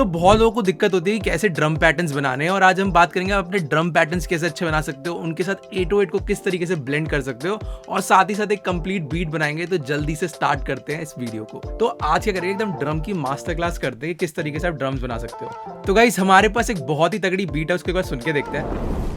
तो बहुत लोगों को दिक्कत होती है कि कैसे ड्रम पैटर्न्स बनाने हैं, और आज हम बात करेंगे आप अपने ड्रम पैटर्न्स कैसे अच्छे बना सकते हो, उनके साथ 808 को किस तरीके से ब्लेंड कर सकते हो, और साथ ही साथ एक कंप्लीट बीट बनाएंगे। तो जल्दी से स्टार्ट करते हैं इस वीडियो को। तो आज क्या करेंगे, एकदम ड्रम की मास्टर क्लास करते हैं किस तरीके से आप ड्रम्स बना सकते हो। तो गाइस हमारे पास एक बहुत ही तगड़ी बीट है, उसके बाद सुन के देखते हैं।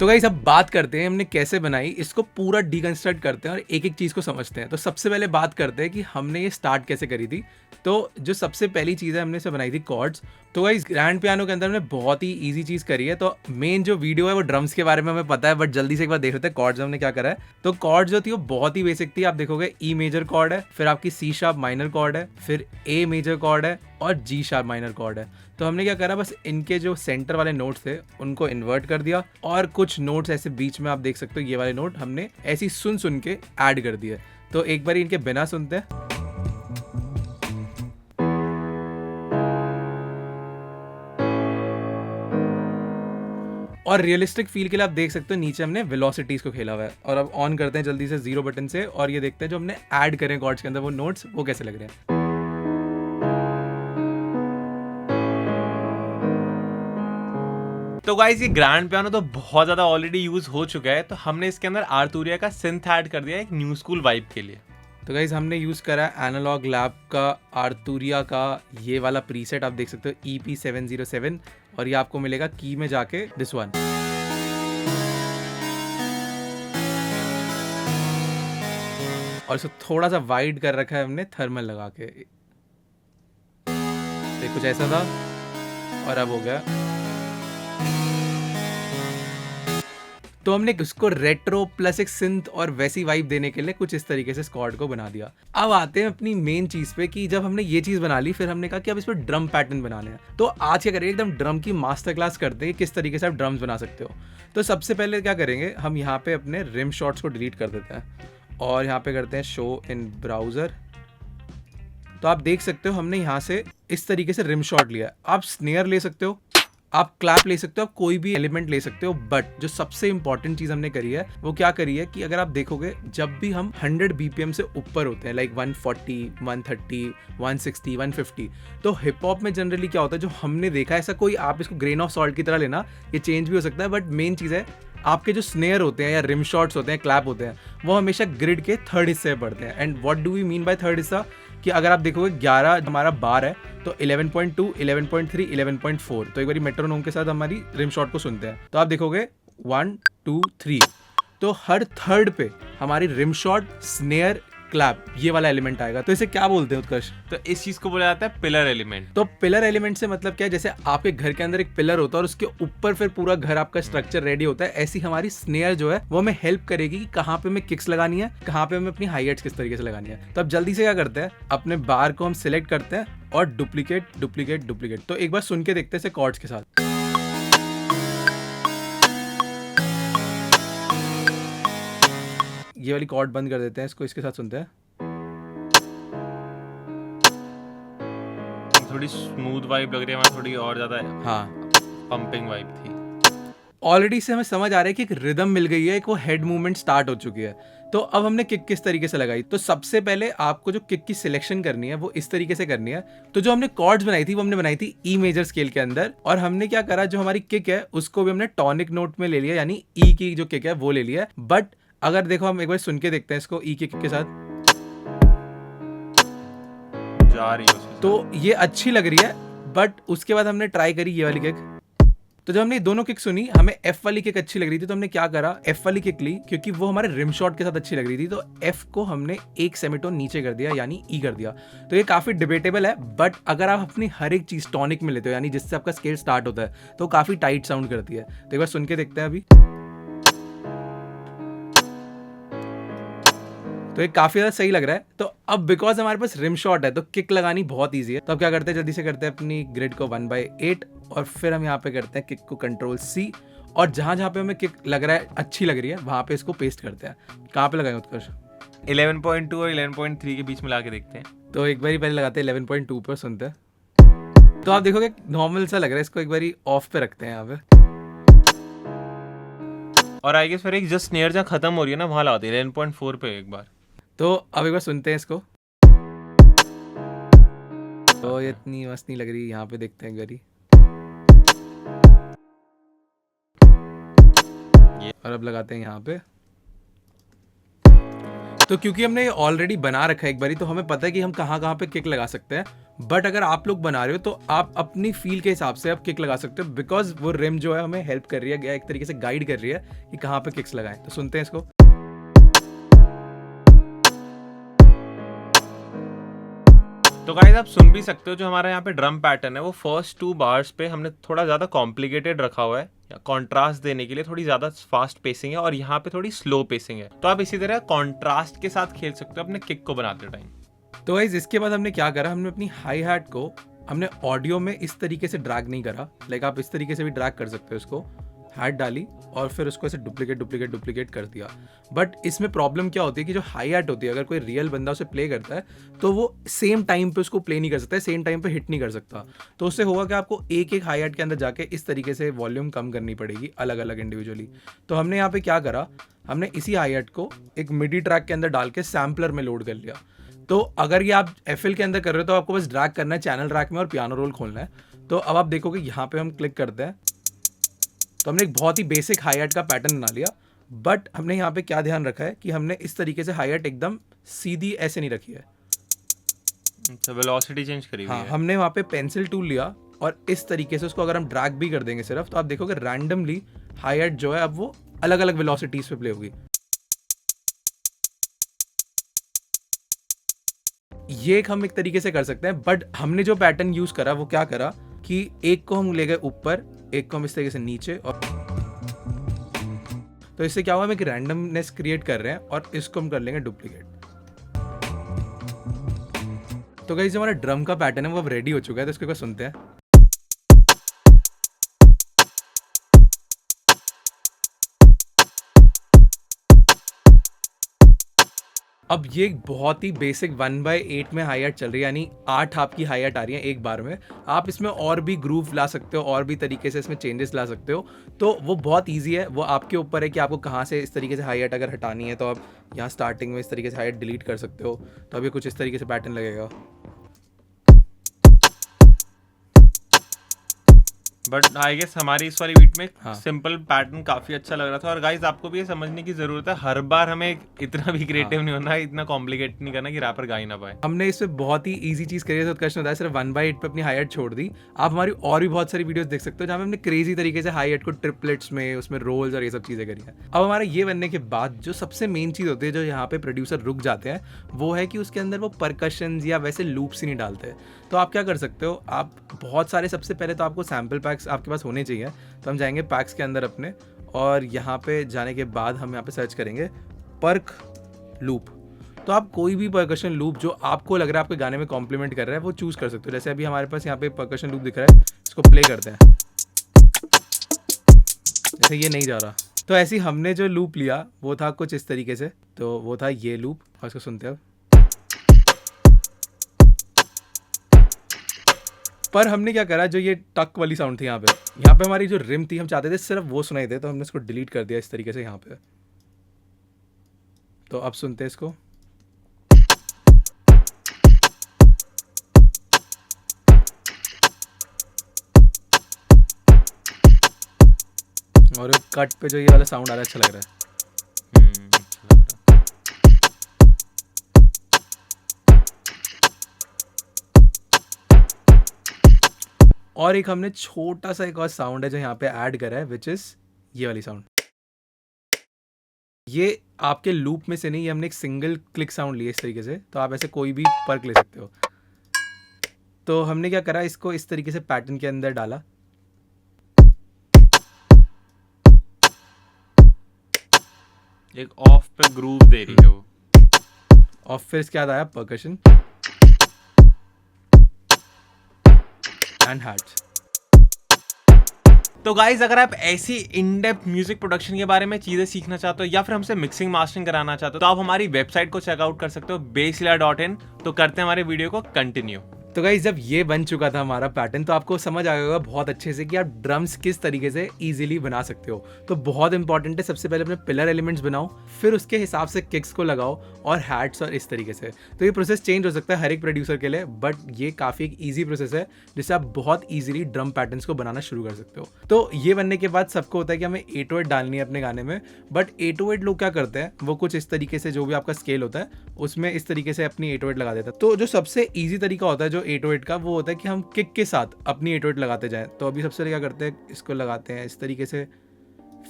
तो गाइस अब बात करते हैं हमने कैसे बनाई, इसको पूरा डिकंस्ट्रक्ट करते हैं और एक एक चीज़ को समझते हैं। तो सबसे पहले बात करते हैं कि हमने ये स्टार्ट कैसे करी थी। तो जो सबसे पहली चीज़ है, हमने इसे बनाई थी कॉर्ड्स। तो गाइस ग्रैंड पियानो के अंदर हमने बहुत ही इजी चीज़ करी है। तो मेन जो वीडियो है वो ड्रम्स के बारे में हमें पता है, बट जल्दी से एक बार देख लेते हैं कॉर्ड्स हमने क्या करा है। तो कॉर्ड्स जो थी वो बहुत ही बेसिक थी। आप देखोगे ई मेजर कॉर्ड है, फिर आपकी सी शार्प माइनर कॉर्ड है, फिर ए मेजर कॉर्ड है और जी शार्प माइनर कॉर्ड है। तो हमने क्या करा, बस इनके जो सेंटर वाले नोट्स थे उनको इन्वर्ट कर दिया, और कुछ नोट्स ऐसे बीच में आप देख सकते हो, ये वाले नोट हमने ऐसी सुन के ऐड कर दिए। तो एक बार इनके बिना सुनते हैं। और रियलिस्टिक फील के लिए आप देख सकते हो नीचे हमने वेलोसिटीज को खेला हुआ है। और अब ऑन करते हैं जल्दी से 0 बटन से, और ये देखते हैं जो हमने ऐड करें कॉर्ड्स के अंदर वो नोट्स वो कैसे लग रहे हैं। तो गाइस ये ग्रैंड पियानो तो बहुत ज़्यादा ऑलरेडी यूज़ हो चुका है, तो हमने इसके अंदर आर्थुरिया का सिंथ ऐड कर दिया एक न्यू स्कूल वाइब के लिए। तो गाइस हमने यूज़ करा है एनालॉग लैब का आर्थुरिया का ये वाला प्रीसेट, आप देख सकते हो EP707, और ये आपको मिलेगा की में जाके दिस वन। और इसको थोड़ा सा वाइड कर रखा है हमने थर्मल लगा के। तो कुछ ऐसा था और अब हो गया। तो हमने उसको रेट्रो प्लस एक सिंथ और वैसी वाइब देने के लिए कुछ इस तरीके से स्क्वाड को बना दिया। अब आते हैं अपनी मेन चीज पे कि जब हमने ये चीज बना ली, फिर हमने कहा कि अब इस पर ड्रम पैटर्न बनाने हैं। तो आज क्या करेंगे, एकदम ड्रम की मास्टर क्लास करते हैं किस तरीके से आप ड्रम्स बना सकते हो। तो सबसे पहले क्या करेंगे, हम यहाँ पे अपने रिम शॉट्स को डिलीट कर देते हैं और यहाँ पे करते हैं शो इन ब्राउजर। तो आप देख सकते हो हमने यहाँ से इस तरीके से रिम शॉट लिया। आप स्नेयर ले सकते हो, आप क्लैप ले सकते हो, आप कोई भी एलिमेंट ले सकते हो, बट जो सबसे इंपॉर्टेंट चीज हमने करी है वो क्या करी है कि अगर आप देखोगे जब भी हम 100 BPM से ऊपर होते हैं, लाइक 140, 130, 160, 150, तो हिप हॉप में जनरली क्या होता है, जो हमने देखा है, ऐसा कोई आप इसको ग्रेन ऑफ सॉल्ट की तरह लेना, ये चेंज भी हो सकता है, बट मेन चीज है आपके जो स्नेयर होते हैं या रिम शॉट्स होते हैं, क्लैप होते हैं, वो हमेशा ग्रिड के थर्ड हिस्से में पड़ते हैं। And what do we mean by third हिस्सा, कि अगर आप देखोगे 11 हमारा बार है, तो 11.2, 11.3, 11.4। तो एक बार मेट्रोनोम के साथ हमारी रिम शॉट को सुनते हैं, तो आप देखोगे 1, 2, 3, तो हर थर्ड पे हमारी रिम शॉट, स्नेयर, क्लैप ये वाला एलिमेंट आएगा। तो इसे क्या बोलते हैं उत्कर्ष? तो इस चीज को बोला जाता है पिलर एलिमेंट। तो पिलर एलिमेंट से मतलब क्या है, जैसे आपके घर के अंदर एक पिलर होता है और उसके ऊपर फिर पूरा घर आपका स्ट्रक्चर रेडी होता है, ऐसी हमारी स्नेयर जो है वो हमें हेल्प करेगी कि कहाँ पे हमें किक्स लगानी है, कहाँ पे हमें अपनी हाई हाइट्स किस तरीके से लगानी है। तो अब जल्दी से क्या करते हैं, अपने बार को हम सिलेक्ट करते हैं और डुप्लीकेट डुप्लीकेट डुप्लीकेट। तो एक बार सुन के देखते हैं इसे कॉर्ड्स के साथ। ये वाली कॉर्ड बंद कर देते हैं, इसको इसके साथ सुनते हैं। थोड़ी स्मूथ वाइब लग रही है, थोड़ी और ज्यादा हाँ पंपिंग वाइब थी। ऑलरेडी से हमें समझ आ रहा है कि एक रिदम मिल गई है, एक वो हेड मूवमेंट स्टार्ट हो चुकी है। तो अब हमने किक किस तरीके से लगाई, तो सबसे पहले आपको जो किक की सिलेक्शन करनी है वो इस तरीके से करनी है। तो जो हमने कॉर्ड्स बनाई थी वो हमने बनाई थी ई मेजर स्केल के अंदर, और हमने क्या करा, जो हमारी किक है उसको भी हमने टॉनिक नोट में ले लिया, यानी ई की जो किक है वो ले लिया। बट अगर देखो हम एक बार सुन के देखते हैं इसको ई की किक के साथ, जा रही है तो ये अच्छी लग रही है। बट उसके बाद हमने ट्राई करी ये वाली किक, तो जब हमने ये दोनों किक सुनी, हमें एफ वाली किक अच्छी लग रही थी, तो हमने क्या करा, एफ वाली किक ली, क्योंकि वो हमारे रिम शॉट के साथ अच्छी लग रही थी। तो एफ को हमने एक सेमीटोन नीचे कर दिया, यानी ई कर दिया। तो ये काफी डिबेटेबल है, बट अगर आप अपनी हर एक चीज टॉनिक में लेते हो, यानी जिससे आपका स्केल स्टार्ट होता है, तो काफी टाइट साउंड करती है। तो एक बार सुन के देखते हैं अभी। तो ये काफी ज्यादा सही लग रहा है। तो अब बिकॉज हमारे पास रिम शॉट है तो किक लगानी बहुत ईजी है। तो अब क्या करते हैं, जल्दी से करते हैं अपनी ग्रिड को 1/8, और फिर हम यहाँ पे करते हैं किक को Ctrl+C, और जहां जहां पे हमें किक लग रहा है अच्छी लग रही है वहां पे इसको पेस्ट करते हैं। कहाँ पे लगाएं उत्कर्ष? 11.2 और 11.3 के बीच में ला के देखते हैं। तो एक बारी पहले लगाते हैं 11.2 पर, सुनते हैं। तो आप देखोगे नॉर्मल सा लग रहा है, इसको एक बारी ऑफ पे रखते हैं यहाँ पे। और आई गेस फिर एक जस्ट स्नेयर जहाँ खत्म हो रही है ना वहाँ लगाती है 11.4 पे एक बार। तो अब एक बार सुनते हैं इसको। तो ये इतनी मस्त नहीं लग रही, यहाँ पे देखते हैं एक बारी। और अब लगाते हैं यहाँ पे। तो क्योंकि हमने ये ऑलरेडी बना रखा है एक बारी, तो हमें पता है कि हम कहाँ कहाँ पे किक लगा सकते हैं। बट अगर आप लोग बना रहे हो तो आप अपनी फील के हिसाब से आप किक लगा सकते हो, बिकॉज वो रिम जो है हमें हेल्प कर रही है, एक तरीके से गाइड कर रही है कि कहाँ पे किक्स लगाएं। तो सुनते हैं इसको। तो गाइस आप सुन भी सकते हो जो हमारा यहाँ पे ड्रम पैटर्न है वो फर्स्ट 2 बार्स पे हमने थोड़ा ज़्यादा कॉम्प्लिकेटेड रखा हुआ है, या कॉन्ट्रास्ट देने के लिए थोड़ी ज़्यादा फास्ट पेसिंग है और यहाँ पे थोड़ी स्लो पेसिंग है। तो आप इसी तरह कॉन्ट्रास्ट के साथ खेल सकते हो अपने किक को बनाते टाइम। तो गाइस इसके बाद हमने क्या करा, हमने अपनी हाई हैट को हमने ऑडियो में इस तरीके से ड्रैग नहीं करा। लाइक आप इस तरीके से भी ड्रैग कर सकते हो, इसको हैट डाली और फिर उसको ऐसे डुप्लीकेट कर दिया। बट इसमें प्रॉब्लम क्या होती है कि जो हाई हैट होती है, अगर कोई रियल बंदा उसे प्ले करता है तो वो सेम टाइम पे उसको प्ले नहीं कर सकता है, सेम टाइम पे हिट नहीं कर सकता। तो उससे होगा कि आपको एक एक हाई हैट के अंदर जाके इस तरीके से वॉल्यूम कम करनी पड़ेगी अलग अलग इंडिविजुअली। तो हमने यहाँ पे क्या करा, हमने इसी हाई हैट को एक मिडी ट्रैक के अंदर डाल के सैम्पलर में लोड कर लिया। तो अगर ये आप एफएल के अंदर कर रहे हो तो आपको बस ड्रैग करना है चैनल रैक में और पियानो रोल खोलना है। तो अब आप देखोगे यहाँ पे हम क्लिक करते हैं तो हमने एक बहुत ही बेसिक हाई हैट का पैटर्न बना लिया। बट हमने यहाँ पे क्या ध्यान रखा है कि हमने इस तरीके से हाई हैट एकदम सीधी ऐसे नहीं रखी है। अच्छा, वेलोसिटी चेंज करी हुई हाँ, है। हमने वहाँ पे पेंसिल टूल लिया और इस तरीके से उसको अगर हम ड्रैग भी कर देंगे सिर्फ, तो आप देखोगे रैंडमली हाई हैट जो है अब वो अलग अलग वेलोसिटीज पे प्ले होगी। ये हम एक तरीके से कर सकते हैं। बट हमने जो पैटर्न यूज करा वो क्या करा कि एक को हम ले गए ऊपर, एक को हम इस तरीके से नीचे, और तो इससे क्या हुआ, हम एक रैंडमनेस क्रिएट कर रहे हैं और इसको हम कर लेंगे डुप्लीकेट। तो गाइस जो हमारा ड्रम का पैटर्न है वो अब रेडी हो चुका है, तो इसको एक बार सुनते हैं। अब ये एक बहुत ही बेसिक 1/8 में हाई हैट चल रही है, यानी 8 आपकी हाई हैट आ रही है एक बार में। आप इसमें और भी ग्रूव ला सकते हो, और भी तरीके से इसमें चेंजेस ला सकते हो। तो वो बहुत इजी है, वो आपके ऊपर है कि आपको कहाँ से इस तरीके से हाई हैट अगर हटानी है। तो आप यहाँ स्टार्टिंग में इस तरीके से हाई हैट डिलीट कर सकते हो। तो अभी कुछ इस तरीके से पैटर्न लगेगा। बट आई गेस हमारी इस वाली बीट में हाँ। सिंपल पैटर्न काफी अच्छा लग रहा था। और गाइस आपको भी ये समझने की जरूरत है, हर बार हमें इतना भी क्रिएटिव नहीं होना है, इतना कॉम्प्लिकेट नहीं करना कि रैपर गा ही ना पाए। हमने इसमें बहुत ही इजी चीज करी है, तो उत्कर्ष ने बताया सिर्फ 1/8 पे अपनी हाई हैट छोड़ दी। आप हमारी और भी बहुत सारी वीडियोस देख सकते हो जहाँ पे हमने क्रेजी तरीके से हाई हैट को ट्रिपलेट्स में, उसमें रोल्स और ये सब चीजें करी है। अब हमारा ये बनने के बाद जो सबसे मेन चीज होती है, जो यहाँ पे प्रोड्यूसर रुक जाते हैं, वो है कि उसके अंदर वो परकशंस या वैसे लूप्स ही नहीं डालते। तो आप क्या कर सकते हो, आप बहुत सारे, सबसे पहले तो आपको सैम्पल पैक्स आपके पास होने चाहिए। तो हम जाएंगे पैक्स के अंदर अपने, और यहाँ पे जाने के बाद हम यहाँ पे सर्च करेंगे पर्क लूप। तो आप कोई भी परकशन लूप जो आपको लग रहा है आपके गाने में कॉम्प्लीमेंट कर रहा है वो चूज कर सकते हो। जैसे अभी हमारे पास यहाँ पे परकशन लूप दिख रहा है, इसको प्ले करते हैं। जैसे ये नहीं जा रहा, तो ऐसे ही हमने जो लूप लिया वो था कुछ इस तरीके से। तो वो था ये लूप, और इसको सुनते हैं अब। पर हमने क्या करा, जो ये टक वाली साउंड थी यहाँ पे हमारी जो रिम थी, हम चाहते थे सिर्फ वो सुनाई दे, तो हमने इसको डिलीट कर दिया इस तरीके से यहाँ पे। तो अब सुनते हैं इसको। और कट पे जो ये वाला साउंड आ रहा है, अच्छा लग रहा है। अच्छा लग रहा है। और एक हमने छोटा सा एक और साउंड है जो यहाँ पे ऐड करा है, विच इज ये वाली साउंड। ये आपके लूप में से नहीं, ये हमने एक सिंगल क्लिक साउंड लिया इस तरीके से। तो आप ऐसे कोई भी पर्क ले सकते हो। तो हमने क्या करा, इसको इस तरीके से पैटर्न के अंदर डाला। एक ऑफ पे ग्रूव दे रही है वो। और फिर इसके बाद आया परकशन एंड हैट्स। तो गाइज अगर आप ऐसी इन डेप्थ म्यूजिक प्रोडक्शन के बारे में चीजें सीखना चाहते हो या फिर हमसे मिक्सिंग मास्टरिंग कराना चाहते हो, तो आप हमारी वेबसाइट को चेकआउट कर सकते हो, bassila.in। तो करते हैं हमारे वीडियो को कंटिन्यू। तो गाइस जब ये बन चुका था हमारा पैटर्न तो आपको समझ आ गया होगा बहुत अच्छे से कि आप ड्रम्स किस तरीके से इजीली बना सकते हो। तो बहुत इंपॉर्टेंट है, सबसे पहले अपने पिलर एलिमेंट्स बनाओ, फिर उसके हिसाब से किक्स को लगाओ और हैट्स और इस तरीके से। तो ये प्रोसेस चेंज हो सकता है हर एक प्रोड्यूसर के लिए, बट ये काफ़ी एक ईजी प्रोसेस है जिससे आप बहुत ईजिली ड्रम पैटर्न्स को बनाना शुरू कर सकते हो। तो ये बनने के बाद सबको होता है कि हमें 808 डालनी है अपने गाने में, बट 808 लोग क्या करते हैं वो कुछ इस तरीके से जो भी आपका स्केल होता है उसमें इस तरीके से अपनी 808 लगा देता है। तो जो सबसे ईजी तरीका होता है जो 808 का वो होता है कि हम किक के साथ अपनी 808 लगाते जाएं। तो अभी सबसे पहले क्या करते हैं, इसको लगाते हैं इस तरीके से,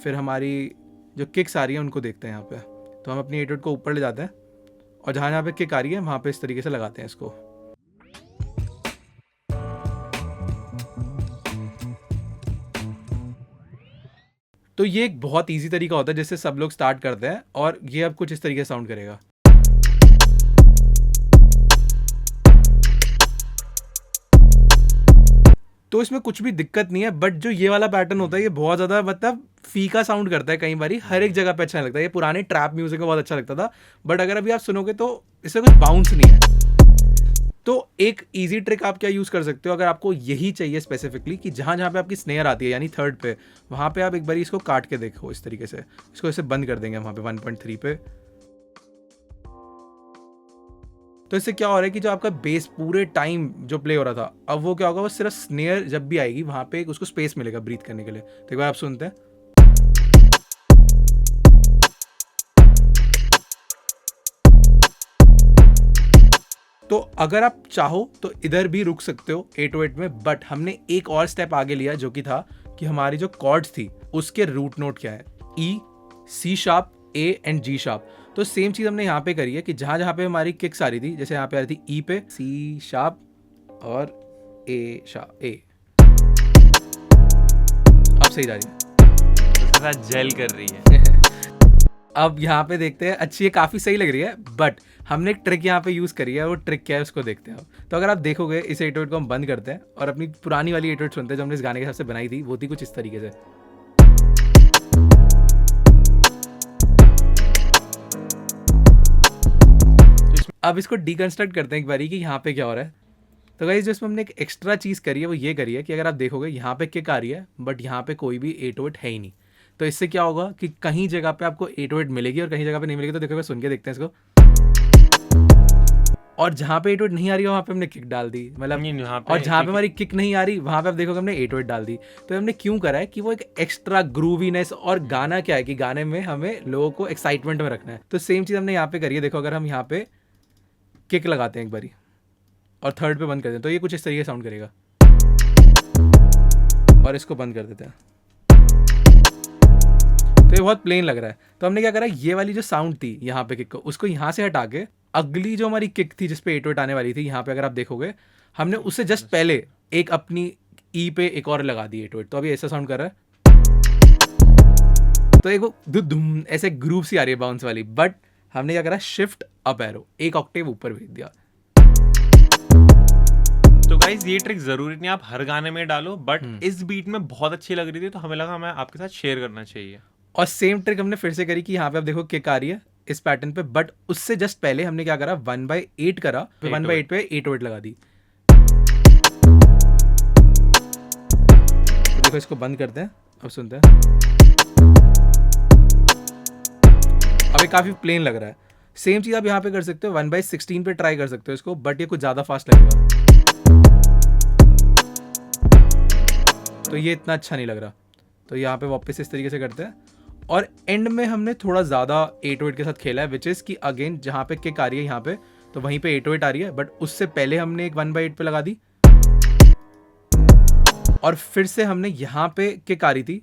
फिर हमारी जो किक्स आ रही है उनको देखते हैं यहाँ पे। तो हम अपनी 808 को ऊपर ले जाते हैं और जहाँ पे किक आ रही है वहाँ पे इस तरीके से लगाते हैं इसको। तो ये एक बहुत ईजी तरीका होता है जिससे सब लोग स्टार्ट करते हैं और ये अब कुछ इस तरीके से साउंड करेगा। तो इसमें कुछ भी दिक्कत नहीं है, बट जो ये वाला पैटर्न होता है ये बहुत ज़्यादा मतलब फीका साउंड करता है कई बारी, हर एक जगह पे अच्छा नहीं लगता है। ये पुराने ट्रैप म्यूजिक में बहुत अच्छा लगता था, बट अगर अभी आप सुनोगे तो इससे कुछ बाउंस नहीं है। तो एक इजी ट्रिक आप क्या यूज़ कर सकते हो, अगर आपको यही चाहिए स्पेसिफिकली कि जहाँ जहाँ पे आपकी स्नेयर आती है यानी थर्ड पे, वहाँ पे आप एक बारी इसको काट के देखो इस तरीके से। इसको ऐसे बंद कर देंगे वहाँ पे 1.3 पे। तो इससे क्या हो रहा है कि जो आपका बेस पूरे टाइम जो प्ले हो रहा था, अब वो क्या होगा, वो सिर्फ स्नेयर जब भी आएगी वहाँ पे उसको स्पेस मिलेगा ब्रीथ करने के लिए। तो एक बार आप सुनते हैं। तो अगर आप चाहो तो इधर भी रुक सकते हो 808 में, बट हमने एक और स्टेप आगे लिया जो कि था कि हमारी जो कॉर्ड्स थी उसके रूट नोट क्या है, E, C sharp, A and G sharp. तो सेम चीज़ हमने यहाँ पे करी है कि जहाँ जहाँ पे हमारी किक्स आ रही थी, जैसे यहाँ पे आ रही थी E पे, C शार्प और A शार्प, A अब सही जा रही है, उसके साथ जेल कर रही है। अब यहाँ पे देखते हैं, अच्छी है, काफ़ी सही लग रही है, बट हमने एक ट्रिक यहाँ पे यूज़ करी है, वो ट्रिक क्या है उसको देखते हैं अब। तो अगर आप देखोगे इस 808 को हम बंद करते हैं और अपनी पुरानी वाली 808 सुनते हैं जो हमने इस गाने के हिसाब से बनाई थी, वो थी कुछ इस तरीके से। अब इसको डीकंस्ट्रक्ट करते हैं एक बारी कि यहाँ पे क्या हो रहा है। तो गाइस जो इसमें हमने एक एक्स्ट्रा चीज़ करी है वो ये करी है कि अगर आप देखोगे यहाँ पे किक आ रही है, बट यहाँ पे कोई भी 808 है ही नहीं। तो इससे क्या होगा कि कहीं जगह पे आपको 808 मिलेगी और कहीं जगह पे नहीं मिलेगी। तो देखो सुन के देखते हैं इसको, और जहाँ पे 808 नहीं आ रही है वहाँ पे हमने किक डाल दी, मतलब और जहाँ पे हमारी किक नहीं आ रही वहाँ पे आप देखोगे हमने 808 डाल दी। तो हमने क्यों करा है कि वो एक एक्स्ट्रा ग्रूवीनेस, और गाना क्या है कि गाने में हमें लोगों को एक्साइटमेंट में रखना है। तो सेम चीज़ हमने यहाँ पे करी है। देखो अगर हम यहाँ पे किक लगाते हैं एक बारी और थर्ड पे बंद कर दें तो ये कुछ इस तरीके साउंड करेगा, और इसको बंद कर देते हैं तो ये बहुत प्लेन लग रहा है। तो हमने क्या करा, ये वाली जो साउंड थी यहाँ पे किक को, उसको यहाँ से हटा के अगली जो हमारी किक थी जिसपे 808 आने वाली थी, यहाँ पे अगर आप देखोगे हमने उससे जस्ट पहले एक अपनी ई पे एक और लगा दी 808। तो अभी ऐसा साउंड कर रहा है, तो एक धुम ऐसे ग्रूव सी आ रही है बाउंस वाली, बट हमने क्या करा, शिफ्ट अप एरो एक ऑक्टेव ऊपर भेज दिया। तो गाइस ये ट्रिक जरूरी नहीं आप हर गाने में डालो, बट इस बीट में बहुत अच्छी लग रही थी तो हमें लगा हमें आपके साथ शेयर करना चाहिए। और सेम ट्रिक हमने फिर से करी कि यहाँ पे आप देखो किक आ रही है इस पैटर्न पे, बट उससे जस्ट पहले हमने क्या करा, 1/8 करा, 1/8 पे 808 लगा दी। तो देखो इसको बंद करते हैं, अब सुनते हैं। अब ये काफी प्लेन लग रहा है। सेम चीज आप यहाँ पे कर सकते हो, 1/16 पे ट्राई कर सकते हो इसको, बट ये कुछ ज्यादा फास्ट लगेगा तो ये इतना अच्छा नहीं लग रहा। तो यहाँ पे वापस इस तरीके से करते हैं, और एंड में हमने थोड़ा ज़्यादा 808 के साथ खेला है, विच इज़ कि अगेन जहाँ पे किक आ रही है यहाँ पे, तो वहीं पे 808 आ रही है, बट उससे पहले हमने एक 1/8 पे लगा दी, और फिर से हमने यहाँ पे किक आ रही थी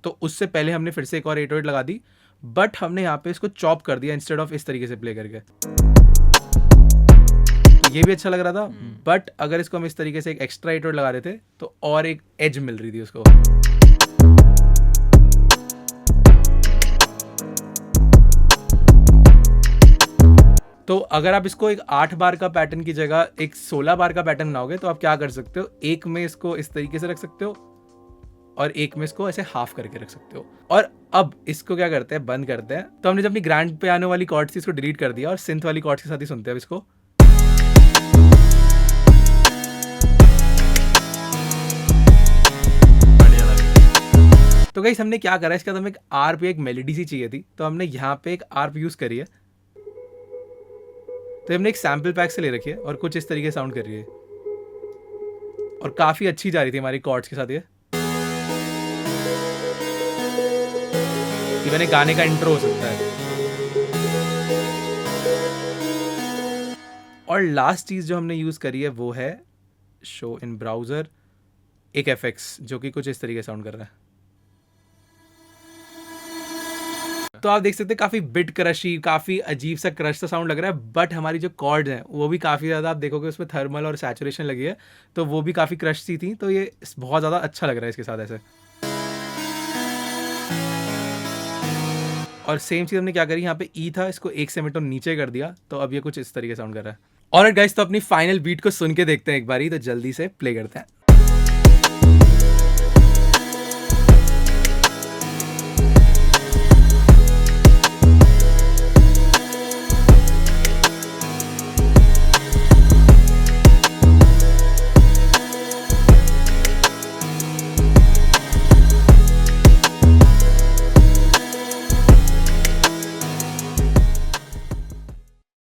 तो उससे पहले हमने फिर से एक और 808 लगा दी, बट हमने यहाँ पे इसको चॉप कर दिया इंस्टेड ऑफ इस तरीके से प्ले करके। ये भी अच्छा लग रहा था, बट अगर इसको हम इस तरीके से एक एक्स्ट्रा 808 लगा रहे थे तो और एक एज मिल रही थी उसको। तो अगर आप इसको एक 8 बार का पैटर्न की जगह एक 16 बार का पैटर्न बनाओगे तो आप क्या कर सकते हो, एक में इसको इस तरीके से रख सकते हो और एक में इसको ऐसे हाफ करके रख सकते हो। और अब इसको क्या करते हैं, बंद करते हैं। तो हमने जब अपनी ग्रैंड पियानो वाली कॉर्ड्स थी इसको डिलीट कर दिया और सिंथ वाली कॉर्ड्स के साथ ही सुनते हैं अब इसको। तो गाइस हमने क्या करा, इसके बाद हमें एक आर्प या एक मेलोडी सी चाहिए थी, तो हमने यहाँ पे एक आर्प यूज़ करी है। तो हमने एक सैम्पल पैक से ले रखी है और कुछ इस तरीके साउंड कर रही है और काफ़ी अच्छी जा रही थी हमारी कॉर्ड्स के साथ ये। इवन एक गाने का इंट्रो हो सकता है। और लास्ट चीज़ जो हमने यूज़ करी है वो है शो इन ब्राउज़र एक एफएक्स, जो कि कुछ इस तरीके साउंड कर रहा है। तो आप देख सकते हैं काफ़ी बिट क्रशी, काफ़ी अजीब सा क्रश सा साउंड लग रहा है, बट हमारी जो कॉर्ड्स हैं वो भी काफ़ी ज़्यादा, आप देखोगे उसमें थर्मल और सैचुरेशन लगी है, तो वो भी काफ़ी क्रश सी थी, तो ये बहुत ज़्यादा अच्छा लग रहा है इसके साथ ऐसे। और सेम चीज़ हमने क्या करी, यहाँ पे ई था, इसको 1 सेमीटोन नीचे कर दिया, तो अब ये कुछ इस तरीके साउंड कर रहा है। ऑलराइट गाइस, तो अपनी फाइनल बीट को सुन के देखते हैं एक बारी, तो जल्दी से प्ले करते हैं।